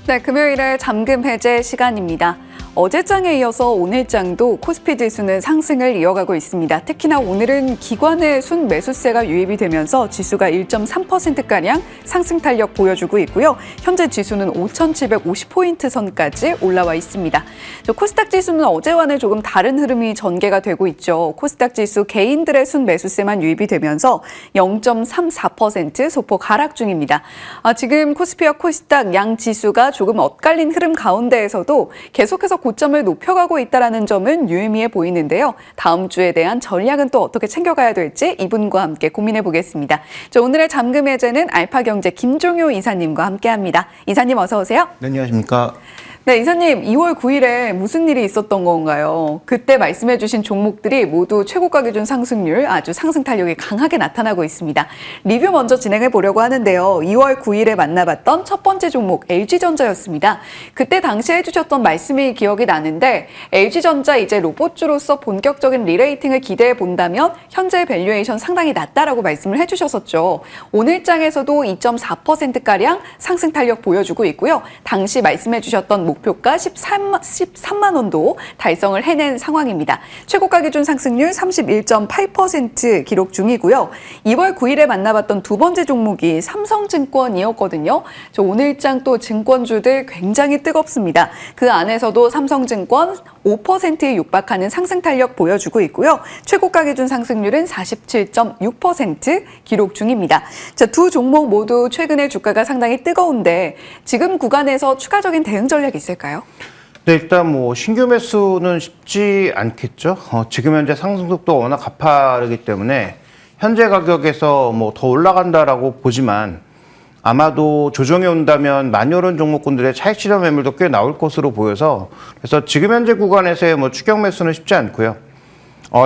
네, 금요일에 잠금 해제 시간입니다. 어제 장에 이어서 오늘 장도 코스피 지수는 상승을 이어가고 있습니다. 특히나 오늘은 기관의 순매수세가 유입이 되면서 지수가 1.3%가량 상승 탄력 보여주고 있고요. 현재 지수는 5,750포인트 선까지 올라와 있습니다. 코스닥 지수는 어제와는 조금 다른 흐름이 전개가 되고 있죠. 코스닥 지수 개인들의 순매수세만 유입이 되면서 0.34% 소폭 하락 중입니다. 지금 코스피와 코스닥 양 지수가 조금 엇갈린 흐름 가운데에서도 계속해서 고점을 높여가고 있다는 점은 유의미해 보이는데요. 다음 주에 대한 전략은 또 어떻게 챙겨가야 될지 이분과 함께 고민해 보겠습니다. 오늘의 잠금 해제는 알파경제 김종효 이사님과 함께합니다. 이사님 어서 오세요. 네, 안녕하십니까. 네, 이사님 2월 9일에 무슨 일이 있었던 건가요? 그때 말씀해 주신 종목들이 모두 최고가 기준 상승률 아주 상승 탄력이 강하게 나타나고 있습니다. 리뷰 먼저 진행해 보려고 하는데요. 2월 9일에 만나봤던 첫 번째 종목 LG전자였습니다. 그때 당시에 해주셨던 말씀이 기억이 나는데 LG전자 이제 로봇주로서 본격적인 리레이팅을 기대해 본다면 현재 밸류에이션 상당히 낮다라고 말씀을 해주셨었죠. 오늘 장에서도 2.4%가량 상승 탄력 보여주고 있고요. 당시 말씀해 주셨던 목표가 13만 원도 달성을 해낸 상황입니다. 최고가 기준 상승률 31.8% 기록 중이고요. 2월 9일에 만나봤던 두 번째 종목이 삼성증권이었거든요. 오늘장 또 증권주들 굉장히 뜨겁습니다. 그 안에서도 삼성증권 5%에 육박하는 상승 탄력 보여주고 있고요. 최고가 기준 상승률은 47.6% 기록 중입니다. 두 종목 모두 최근에 주가가 상당히 뜨거운데 지금 구간에서 추가적인 대응 전략이 있을까요? 네, 일단 신규 매수는 쉽지 않겠죠. 지금 현재 상승 속도가 워낙 가파르기 때문에 현재 가격에서 더 올라간다라고 보지만 아마도 조정이 온다면 만여론 종목군들의 차익 실현 매물도 꽤 나올 것으로 보여서 그래서 지금 현재 구간에서의 추격 매수는 쉽지 않고요.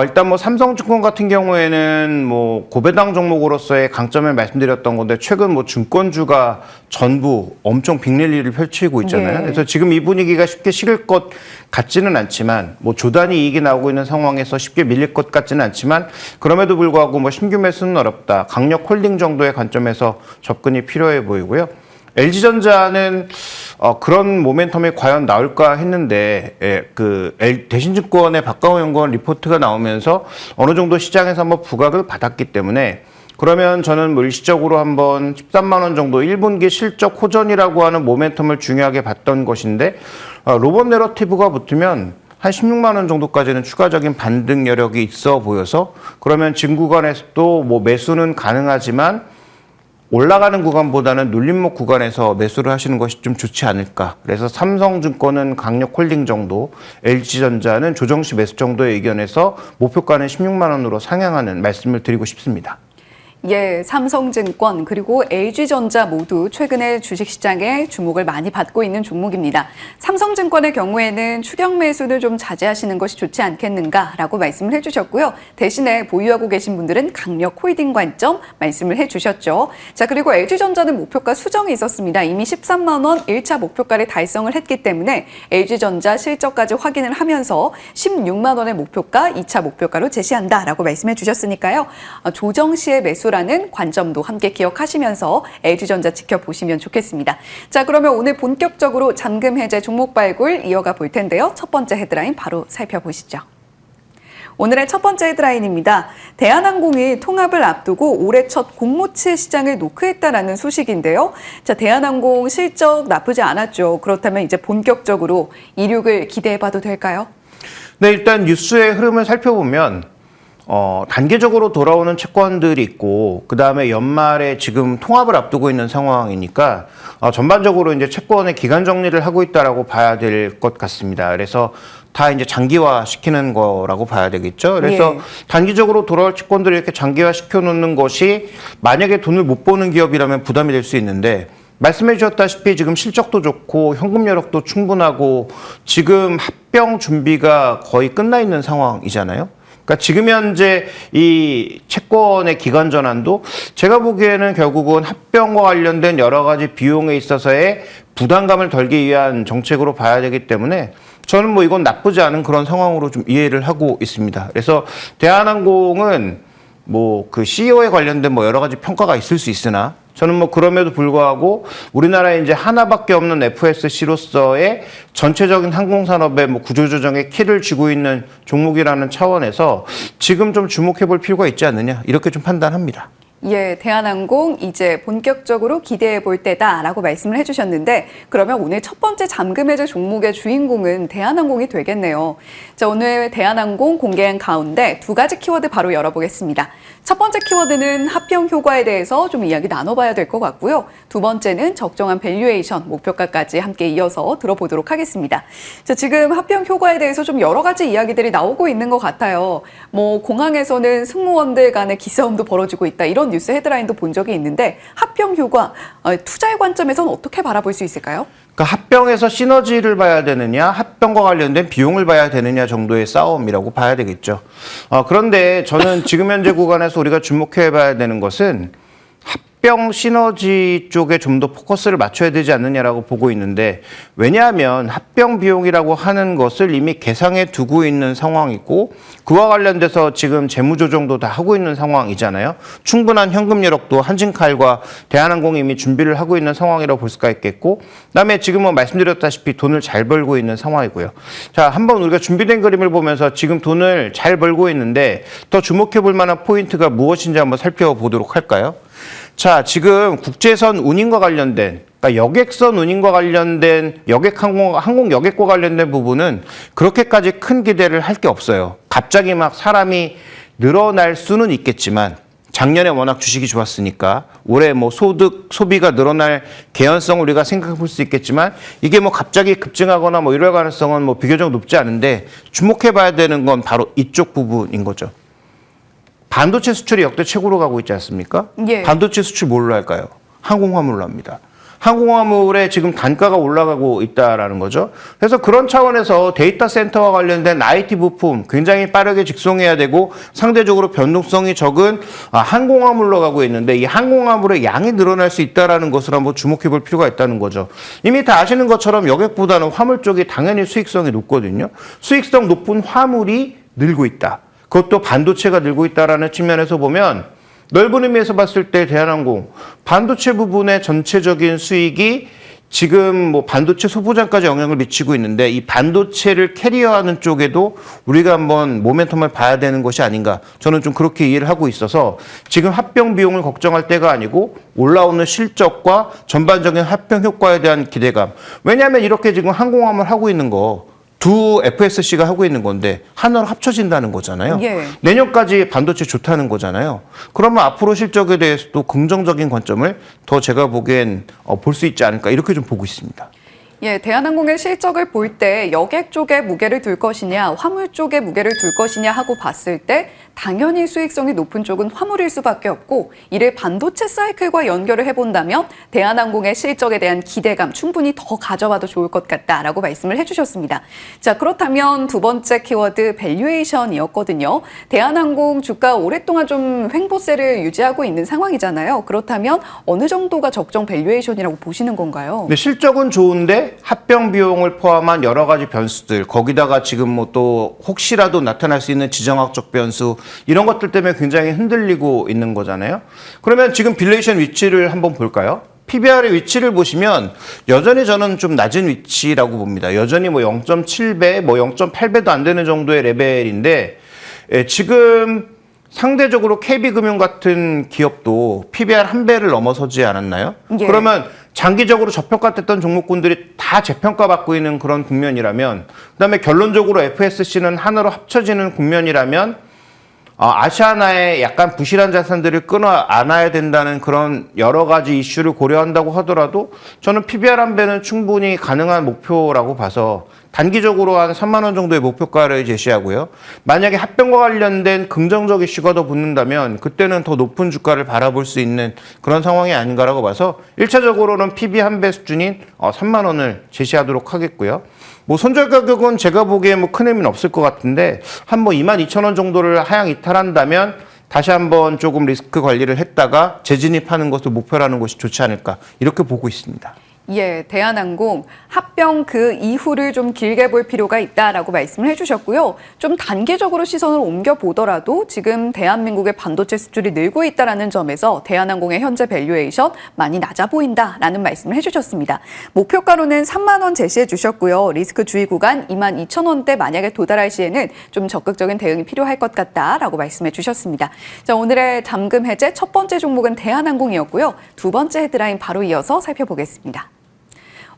일단 삼성증권 같은 경우에는 고배당 종목으로서의 강점을 말씀드렸던 건데 최근 증권주가 전부 엄청 빅랠리를 펼치고 있잖아요. 네. 그래서 지금 이 분위기가 쉽게 식을 것 같지는 않지만 조단위 이익이 나오고 있는 상황에서 쉽게 밀릴 것 같지는 않지만 그럼에도 불구하고 신규 매수는 어렵다. 강력 홀딩 정도의 관점에서 접근이 필요해 보이고요. LG전자는 그런 모멘텀이 과연 나올까 했는데 대신증권의 박강호 연구원 리포트가 나오면서 어느 정도 시장에서 한번 부각을 받았기 때문에 그러면 저는 일시적으로 한번 13만 원 정도 1분기 실적 호전이라고 하는 모멘텀을 중요하게 봤던 것인데 로봇 내러티브가 붙으면 한 16만 원 정도까지는 추가적인 반등 여력이 있어 보여서 그러면 지금 구간에서도 매수는 가능하지만 올라가는 구간보다는 눌림목 구간에서 매수를 하시는 것이 좀 좋지 않을까. 그래서 삼성증권은 강력 홀딩 정도, LG전자는 조정시 매수 정도의 의견에서 목표가는 16만 원으로 상향하는 말씀을 드리고 싶습니다. 예, 삼성증권 그리고 LG전자 모두 최근에 주식시장에 주목을 많이 받고 있는 종목입니다. 삼성증권의 경우에는 추격 매수를 좀 자제하시는 것이 좋지 않겠는가라고 말씀을 해주셨고요. 대신에 보유하고 계신 분들은 강력 홀딩 관점 말씀을 해주셨죠. 그리고 LG전자는 목표가 수정이 있었습니다. 이미 13만 원 1차 목표가를 달성을 했기 때문에 LG전자 실적까지 확인을 하면서 16만 원의 목표가 2차 목표가로 제시한다라고 말씀해 주셨으니까요. 조정 시의 매수 라는 관점도 함께 기억하시면서 LG전자 지켜보시면 좋겠습니다. 그러면 오늘 본격적으로 잠금 해제 종목 발굴 이어가 볼 텐데요. 첫 번째 헤드라인 바로 살펴보시죠. 오늘의 첫 번째 헤드라인입니다. 대한항공이 통합을 앞두고 올해 첫 공모치 시장을 노크했다라는 소식인데요. 대한항공 실적 나쁘지 않았죠. 그렇다면 이제 본격적으로 이륙을 기대해봐도 될까요? 네, 일단 뉴스의 흐름을 살펴보면 단계적으로 돌아오는 채권들이 있고 그다음에 연말에 지금 통합을 앞두고 있는 상황이니까 전반적으로 이제 채권의 기간 정리를 하고 있다라고 봐야 될 것 같습니다. 그래서 다 이제 장기화 시키는 거라고 봐야 되겠죠. 그래서 단기적으로 돌아올 채권들을 이렇게 장기화 시켜 놓는 것이 만약에 돈을 못 버는 기업이라면 부담이 될 수 있는데 말씀해 주셨다시피 지금 실적도 좋고 현금 여력도 충분하고 지금 합병 준비가 거의 끝나 있는 상황이잖아요. 그러니까 지금 현재 이 채권의 기간 전환도 제가 보기에는 결국은 합병과 관련된 여러 가지 비용에 있어서의 부담감을 덜기 위한 정책으로 봐야 되기 때문에 저는 이건 나쁘지 않은 그런 상황으로 좀 이해를 하고 있습니다. 그래서 대한항공은 그 CEO에 관련된 여러 가지 평가가 있을 수 있으나 저는 뭐 그럼에도 불구하고 우리나라에 이제 하나밖에 없는 FSC로서의 전체적인 항공산업의 뭐 구조조정의 키를 쥐고 있는 종목이라는 차원에서 지금 좀 주목해 볼 필요가 있지 않느냐 이렇게 좀 판단합니다. 예, 대한항공 이제 본격적으로 기대해 볼 때다라고 말씀을 해주셨는데 그러면 오늘 첫 번째 잠금 해제 종목의 주인공은 대한항공이 되겠네요. 자, 오늘 대한항공 공개한 가운데 두 가지 키워드 바로 열어보겠습니다. 첫 번째 키워드는 합병 효과에 대해서 좀 이야기 나눠봐야 될 것 같고요. 두 번째는 적정한 밸류에이션, 목표가까지 함께 이어서 들어보도록 하겠습니다. 자, 지금 합병 효과에 대해서 좀 여러 가지 이야기들이 나오고 있는 것 같아요. 뭐 공항에서는 승무원들 간의 기싸움도 벌어지고 있다. 이런 뉴스 헤드라인도 본 적이 있는데 합병 효과, 투자의 관점에서는 어떻게 바라볼 수 있을까요? 그러니까 합병에서 시너지를 봐야 되느냐, 합병과 관련된 비용을 봐야 되느냐 정도의 싸움이라고 봐야 되겠죠. 그런데 저는 지금 현재 구간에서 우리가 주목해 봐야 되는 것은 합병 시너지 쪽에 좀 더 포커스를 맞춰야 되지 않느냐라고 보고 있는데 왜냐하면 합병 비용이라고 하는 것을 이미 계상해 두고 있는 상황이고 그와 관련돼서 지금 재무조정도 다 하고 있는 상황이잖아요. 충분한 현금 여력도 한진칼과 대한항공이 이미 준비를 하고 있는 상황이라고 볼 수가 있겠고 그다음에 지금은 말씀드렸다시피 돈을 잘 벌고 있는 상황이고요. 자, 한번 우리가 준비된 그림을 보면서 지금 돈을 잘 벌고 있는데 더 주목해 볼 만한 포인트가 무엇인지 한번 살펴보도록 할까요? 자, 지금 국제선 운임과 관련된, 그러니까 여객선 운임과 관련된 항공 여객과 관련된 부분은 그렇게까지 큰 기대를 할 게 없어요. 갑자기 막 사람이 늘어날 수는 있겠지만 작년에 워낙 주식이 좋았으니까 올해 뭐 소득, 소비가 늘어날 개연성을 우리가 생각해 볼 수 있겠지만 이게 뭐 갑자기 급증하거나 뭐 이럴 가능성은 뭐 비교적 높지 않은데 주목해 봐야 되는 건 바로 이쪽 부분인 거죠. 반도체 수출이 역대 최고로 가고 있지 않습니까? 예. 반도체 수출 뭘로 할까요? 항공화물로 합니다. 항공화물의 지금 단가가 올라가고 있다라는 거죠. 그래서 그런 차원에서 데이터 센터와 관련된 IT 부품 굉장히 빠르게 직송해야 되고 상대적으로 변동성이 적은 항공화물로 가고 있는데 이 항공화물의 양이 늘어날 수 있다라는 것을 한번 주목해 볼 필요가 있다는 거죠. 이미 다 아시는 것처럼 여객보다는 화물 쪽이 당연히 수익성이 높거든요. 수익성 높은 화물이 늘고 있다. 그것도 반도체가 늘고 있다라는 측면에서 보면 넓은 의미에서 봤을 때 대한항공 반도체 부분의 전체적인 수익이 지금 뭐 반도체 소부장까지 영향을 미치고 있는데 이 반도체를 캐리어하는 쪽에도 우리가 한번 모멘텀을 봐야 되는 것이 아닌가 저는 좀 그렇게 이해를 하고 있어서 지금 합병 비용을 걱정할 때가 아니고 올라오는 실적과 전반적인 합병 효과에 대한 기대감. 왜냐하면 이렇게 지금 항공화물 하고 있는 거 두 FSC가 하고 있는 건데 하나로 합쳐진다는 거잖아요. 예. 내년까지 반도체 좋다는 거잖아요. 그러면 앞으로 실적에 대해서도 긍정적인 관점을 더 제가 보기엔 볼 수 있지 않을까 이렇게 좀 보고 있습니다. 예, 대한항공의 실적을 볼 때 여객 쪽에 무게를 둘 것이냐, 화물 쪽에 무게를 둘 것이냐 하고 봤을 때 당연히 수익성이 높은 쪽은 화물일 수밖에 없고 이를 반도체 사이클과 연결을 해본다면 대한항공의 실적에 대한 기대감 충분히 더 가져와도 좋을 것 같다라고 말씀을 해주셨습니다. 자, 그렇다면 두 번째 키워드 밸류에이션이었거든요. 대한항공 주가 오랫동안 좀 횡보세를 유지하고 있는 상황이잖아요. 그렇다면 어느 정도가 적정 밸류에이션이라고 보시는 건가요? 네, 실적은 좋은데 합병 비용을 포함한 여러 가지 변수들 거기다가 지금 뭐 또 혹시라도 나타날 수 있는 지정학적 변수 이런 것들 때문에 굉장히 흔들리고 있는 거잖아요. 그러면 지금 밸류에이션 위치를 한번 볼까요? PBR의 위치를 보시면 여전히 저는 좀 낮은 위치라고 봅니다. 여전히 뭐 0.7배, 뭐 0.8배도 안 되는 정도의 레벨인데 지금 상대적으로 KB금융 같은 기업도 PBR 1배를 넘어서지 않았나요? 예. 그러면 장기적으로 저평가됐던 종목군들이 다 재평가받고 있는 그런 국면이라면 그다음에 결론적으로 FSC는 하나로 합쳐지는 국면이라면 아시아나의 약간 부실한 자산들을 끊어 안아야 된다는 그런 여러 가지 이슈를 고려한다고 하더라도 저는 PBR 1배는 충분히 가능한 목표라고 봐서 단기적으로 한 3만 원 정도의 목표가를 제시하고요. 만약에 합병과 관련된 긍정적 이슈가 더 붙는다면 그때는 더 높은 주가를 바라볼 수 있는 그런 상황이 아닌가라고 봐서 1차적으로는 PB 1배 수준인 3만 원을 제시하도록 하겠고요. 뭐 손절 가격은 제가 보기에 뭐 큰 의미는 없을 것 같은데 한 뭐 22,000원 정도를 하향 이탈한다면 다시 한번 조금 리스크 관리를 했다가 재진입하는 것을 목표로 하는 것이 좋지 않을까 이렇게 보고 있습니다. 예, 대한항공 합병 그 이후를 좀 길게 볼 필요가 있다라고 말씀을 해주셨고요. 좀 단계적으로 시선을 옮겨보더라도 지금 대한민국의 반도체 수출이 늘고 있다는 점에서 대한항공의 현재 밸류에이션 많이 낮아 보인다라는 말씀을 해주셨습니다. 목표가로는 3만 원 제시해 주셨고요. 리스크 주의 구간 22,000원대 만약에 도달할 시에는 좀 적극적인 대응이 필요할 것 같다라고 말씀해 주셨습니다. 자, 오늘의 잠금 해제 첫 번째 종목은 대한항공이었고요. 두 번째 헤드라인 바로 이어서 살펴보겠습니다.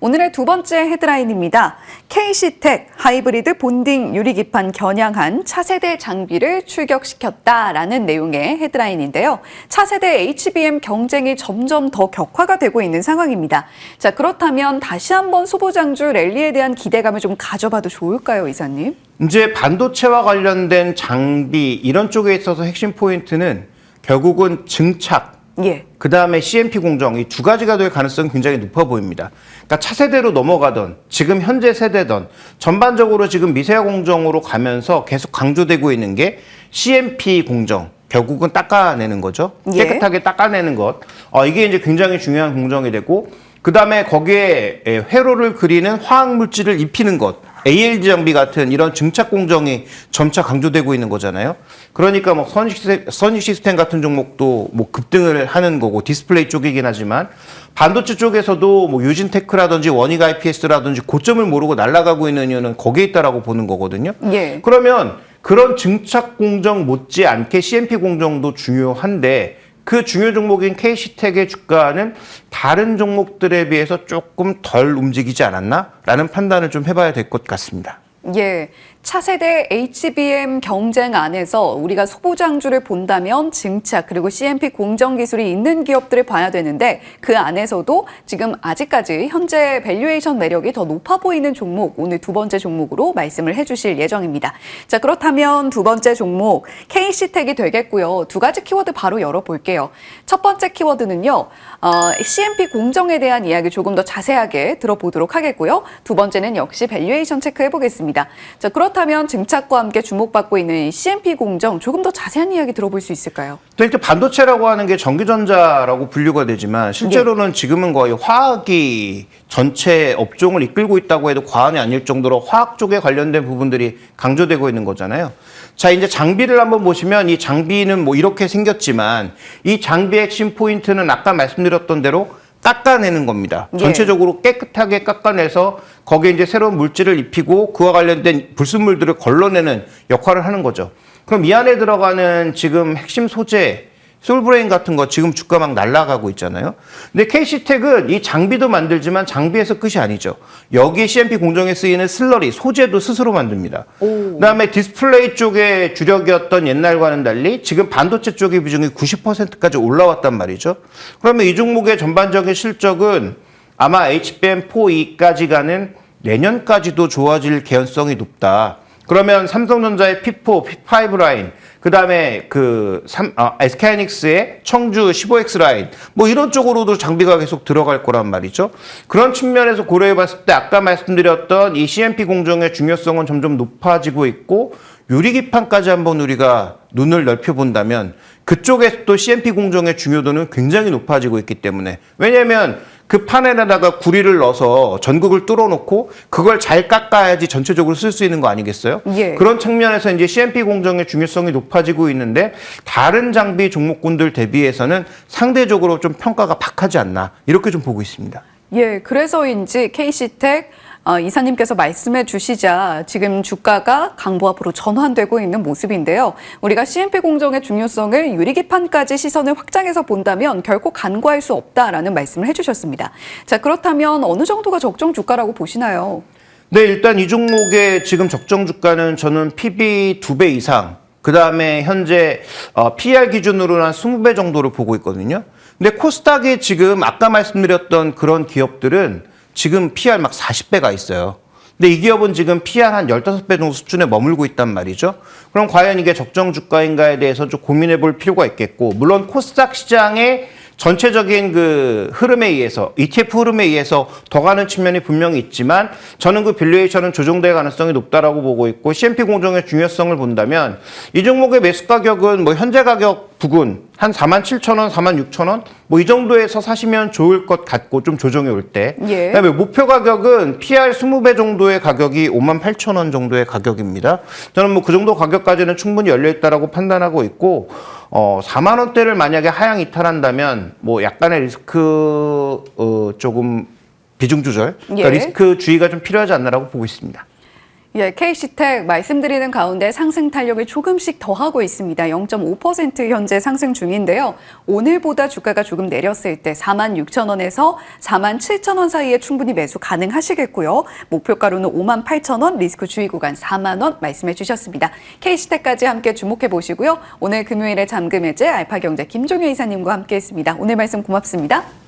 오늘의 두 번째 헤드라인입니다. KC텍 하이브리드 본딩 유리기판 겨냥한 차세대 장비를 출격시켰다라는 내용의 헤드라인인데요. 차세대 HBM 경쟁이 점점 더 격화가 되고 있는 상황입니다. 자, 그렇다면 다시 한번 소보장주 랠리에 대한 기대감을 좀 가져봐도 좋을까요, 이사님? 이제 반도체와 관련된 장비 이런 쪽에 있어서 핵심 포인트는 결국은 증착, 예. 그 다음에 CMP 공정 이 두 가지가 될 가능성이 굉장히 높아 보입니다. 그러니까 차세대로 넘어가던 지금 현재 세대던 전반적으로 지금 미세화 공정으로 가면서 계속 강조되고 있는 게 CMP 공정. 결국은 닦아내는 거죠. 예. 깨끗하게 닦아내는 것. 이게 이제 굉장히 중요한 공정이 되고 그 다음에 거기에 회로를 그리는 화학 물질을 입히는 것. ALD 장비 같은 이런 증착 공정이 점차 강조되고 있는 거잖아요. 그러니까 뭐 선익 시스템 같은 종목도 뭐 급등을 하는 거고 디스플레이 쪽이긴 하지만 반도체 쪽에서도 뭐 유진테크라든지 원익 IPS라든지 고점을 모르고 날아가고 있는 이유는 거기에 있다라고 보는 거거든요. 예. 그러면 그런 증착 공정 못지않게 CMP 공정도 중요한데 그 중요 종목인 KC텍의 주가는 다른 종목들에 비해서 조금 덜 움직이지 않았나라는 판단을 좀 해봐야 될 것 같습니다. 예, 차세대 HBM 경쟁 안에서 우리가 소보장주를 본다면 증착 그리고 CMP 공정 기술이 있는 기업들을 봐야 되는데 그 안에서도 지금 아직까지 현재 밸류에이션 매력이 더 높아 보이는 종목 오늘 두 번째 종목으로 말씀을 해주실 예정입니다. 자, 그렇다면 두 번째 종목 KC텍이 되겠고요. 두 가지 키워드 바로 열어볼게요. 첫 번째 키워드는요. CMP 공정에 대한 이야기 조금 더 자세하게 들어보도록 하겠고요. 두 번째는 역시 밸류에이션 체크해보겠습니다. 자, 그렇다면 증착과 함께 주목받고 있는 이 CMP 공정 조금 더 자세한 이야기 들어볼 수 있을까요? 일단 반도체라고 하는 게 전기전자라고 분류가 되지만 실제로는 지금은 거의 화학이 전체 업종을 이끌고 있다고 해도 과언이 아닐 정도로 화학 쪽에 관련된 부분들이 강조되고 있는 거잖아요. 자, 이제 장비를 한번 보시면 이 장비는 뭐 이렇게 생겼지만 이 장비의 핵심 포인트는 아까 말씀드렸던 대로 깎아내는 겁니다. 예. 전체적으로 깨끗하게 깎아내서 거기에 이제 새로운 물질을 입히고 그와 관련된 불순물들을 걸러내는 역할을 하는 거죠. 그럼 이 안에 들어가는 지금 핵심 소재, 솔브레인 같은 거 지금 주가 막 날아가고 있잖아요. 근데 KC텍은 이 장비도 만들지만 장비에서 끝이 아니죠. 여기 CMP 공정에 쓰이는 슬러리, 소재도 스스로 만듭니다. 그다음에 디스플레이 쪽의 주력이었던 옛날과는 달리 지금 반도체 쪽의 비중이 90%까지 올라왔단 말이죠. 그러면 이 종목의 전반적인 실적은 아마 HBM4E까지 가는 내년까지도 좋아질 개연성이 높다. 그러면 삼성전자의 P4, P5 라인, 그 다음에 SK하이닉스의 청주 15X 라인, 뭐 이런 쪽으로도 장비가 계속 들어갈 거란 말이죠. 그런 측면에서 고려해 봤을 때 아까 말씀드렸던 이 CMP 공정의 중요성은 점점 높아지고 있고 유리기판까지 한번 우리가 눈을 넓혀본다면 그쪽에서 또 CMP 공정의 중요도는 굉장히 높아지고 있기 때문에 왜냐하면 그 판에다가 구리를 넣어서 전극을 뚫어놓고 그걸 잘 깎아야지 전체적으로 쓸 수 있는 거 아니겠어요? 예. 그런 측면에서 이제 CMP 공정의 중요성이 높아지고 있는데 다른 장비 종목군들 대비해서는 상대적으로 좀 평가가 박하지 않나 이렇게 좀 보고 있습니다. 예, 그래서인지 KC텍 이사님께서 말씀해 주시자 지금 주가가 강보 앞으로 전환되고 있는 모습인데요. 우리가 CMP 공정의 중요성을 유리기판까지 시선을 확장해서 본다면 결코 간과할 수 없다라는 말씀을 해주셨습니다. 자, 그렇다면 어느 정도가 적정 주가라고 보시나요? 네, 일단 이 종목의 지금 적정 주가는 저는 PB 2배 이상, 그 다음에 현재 PR 기준으로는 한 20배 정도를 보고 있거든요. 근데 코스닥에 지금 아까 말씀드렸던 그런 기업들은 지금 PR 막 40배가 있어요. 근데 이 기업은 지금 PR 한 15배 정도 수준에 머물고 있단 말이죠. 그럼 과연 이게 적정 주가인가에 대해서 좀 고민해 볼 필요가 있겠고, 물론 코스닥 시장의 전체적인 그 흐름에 의해서 ETF 흐름에 의해서 더 가는 측면이 분명히 있지만 저는 그 밸류에이션은 조정될 가능성이 높다라고 보고 있고 C&P 공정의 중요성을 본다면 이 종목의 매수 가격은 뭐 현재 가격 부근 한 47,000원, 46,000원 뭐 이 정도에서 사시면 좋을 것 같고 좀 조정이 올 때. 예. 그다음에 목표 가격은 PR 20배 정도의 가격이 58,000원 정도의 가격입니다. 저는 뭐 그 정도 가격까지는 충분히 열려 있다라고 판단하고 있고 4만 원대를 만약에 하향 이탈한다면 뭐 약간의 리스크 조금 비중 조절, 그러니까 예. 리스크 주의가 좀 필요하지 않나라고 보고 있습니다. 예, KC텍 말씀드리는 가운데 상승 탄력을 조금씩 더하고 있습니다. 0.5% 현재 상승 중인데요. 오늘보다 주가가 조금 내렸을 때 46,000원에서 47,000원 사이에 충분히 매수 가능하시겠고요. 목표가로는 58,000원, 리스크 주의 구간 4만 원 말씀해 주셨습니다. KC텍까지 함께 주목해 보시고요. 오늘 금요일에 잠금 해제 알파경제 김종효 이사님과 함께했습니다. 오늘 말씀 고맙습니다.